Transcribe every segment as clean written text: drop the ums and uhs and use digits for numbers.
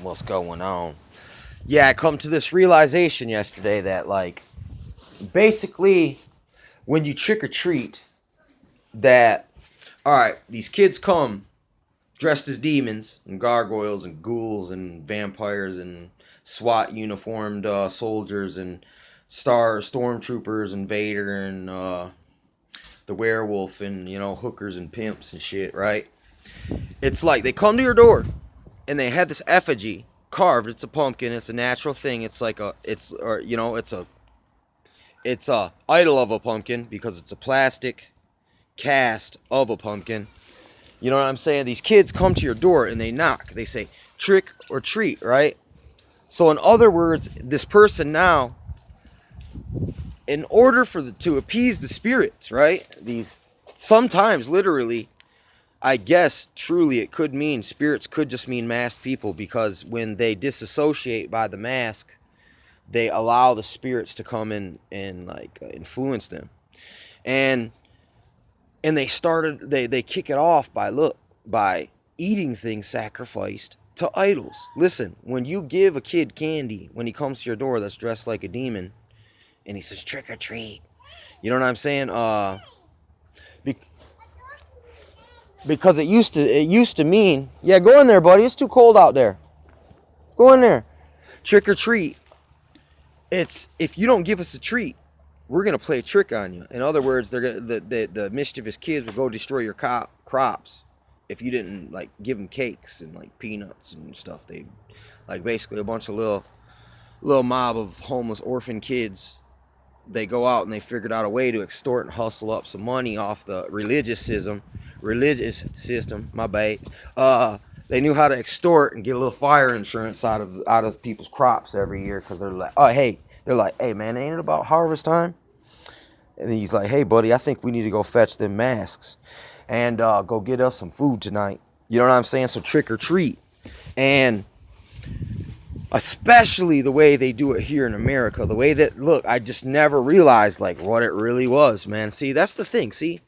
what's going on. Yeah, I come to this realization yesterday that like basically when you trick or treat, that all right, these kids come dressed as demons and gargoyles and ghouls and vampires and SWAT uniformed soldiers and stormtroopers and Vader and the werewolf and hookers and pimps and shit, right? It's like they come to your door and they had this effigy carved. It's a pumpkin. It's a natural thing. It's like it's a idol of a pumpkin because it's a plastic cast of a pumpkin. You know what I'm saying? These kids come to your door and they knock. They say trick or treat, right? So in other words, this person now, in order to appease the spirits, right? These sometimes literally, I guess truly it could mean spirits could just mean masked people, because when they disassociate by the mask, they allow the spirits to come in and like influence them. And they kick it off by eating things sacrificed to idols. Listen, when you give a kid candy when he comes to your door that's dressed like a demon and he says trick or treat, you know what I'm saying? Because it used to mean, yeah, go in there, buddy. It's too cold out there. Go in there. Trick or treat. It's if you don't give us a treat, we're gonna play a trick on you. In other words, the mischievous kids will go destroy your crops if you didn't like give them cakes and like peanuts and stuff. They like basically a bunch of little mob of homeless orphan kids. They go out and they figured out a way to extort and hustle up some money off the religious system. My bad. They knew how to extort and get a little fire insurance out of people's crops every year, because they're like, hey man, ain't it about harvest time? And he's like, hey buddy, I think we need to go fetch them masks and go get us some food tonight. You know what I'm saying? So trick or treat. And especially the way they do it here in America, the way that, look, I just never realized like what it really was, man. See, that's the thing. See,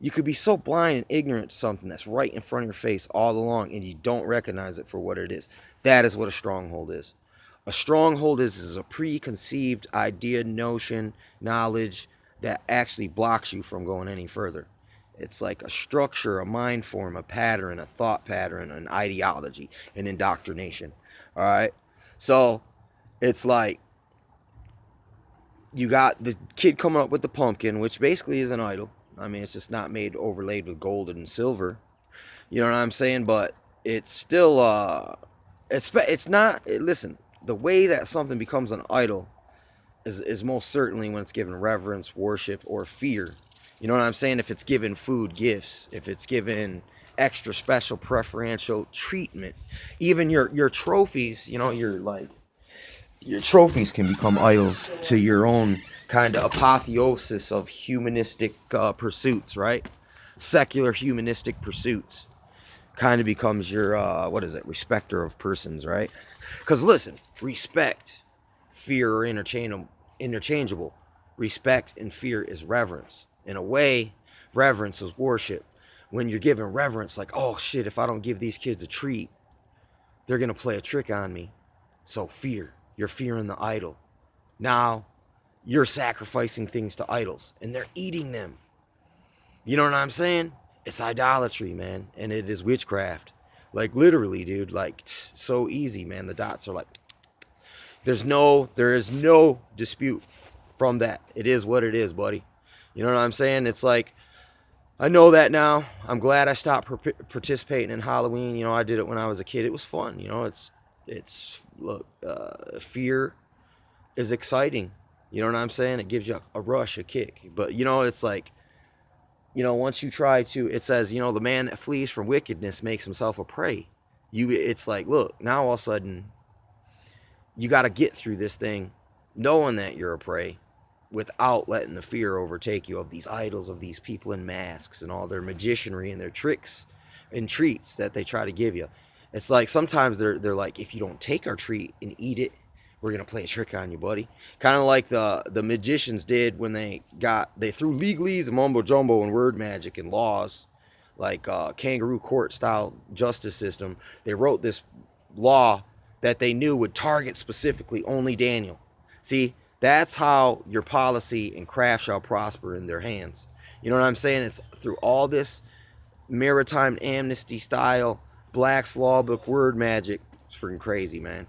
you could be so blind and ignorant to something that's right in front of your face all along and you don't recognize it for what it is. That is what a stronghold is. A stronghold is a preconceived idea, notion, knowledge that actually blocks you from going any further. It's like a structure, a mind form, a pattern, a thought pattern, an ideology, an indoctrination. All right? So it's like you got the kid coming up with the pumpkin, which basically is an idol. I mean, it's just not made overlaid with gold and silver. You know what I'm saying? But it's still, it's not, listen, the way that something becomes an idol is most certainly when it's given reverence, worship, or fear. You know what I'm saying? If it's given food, gifts, if it's given extra special preferential treatment, even your trophies, your trophies can become idols to your own kind of apotheosis of humanistic pursuits, right? Secular humanistic pursuits kind of becomes your respecter of persons, right? Because listen, respect, fear are interchangeable. Respect and fear is reverence. In a way, reverence is worship. When you're giving reverence, like, oh shit, if I don't give these kids a treat, they're gonna play a trick on me. So fear, you're fearing the idol. Now you're sacrificing things to idols and they're eating them. You know what I'm saying? It's idolatry, man, and it is witchcraft. Like literally, dude, like so easy, man. The dots are like, there is no dispute from that. It is what it is, buddy. You know what I'm saying? It's like, I know that now. I'm glad I stopped participating in Halloween. You know, I did it when I was a kid. It was fun. You know, fear is exciting. You know what I'm saying? It gives you a rush, a kick. But, it's like, once you try to, it says, the man that flees from wickedness makes himself a prey. It's like, look, now all of a sudden, you got to get through this thing knowing that you're a prey without letting the fear overtake you of these idols, of these people in masks and all their magicianry and their tricks and treats that they try to give you. It's like sometimes they're like, if you don't take our treat and eat it, we're gonna play a trick on you, buddy. Kind of like the magicians did when they threw legalese and mumbo jumbo and word magic and laws, like kangaroo court style justice system. They wrote this law that they knew would target specifically only Daniel. See, that's how your policy and craft shall prosper in their hands. You know what I'm saying? It's through all this maritime amnesty style Black's Law Book word magic. It's freaking crazy, man.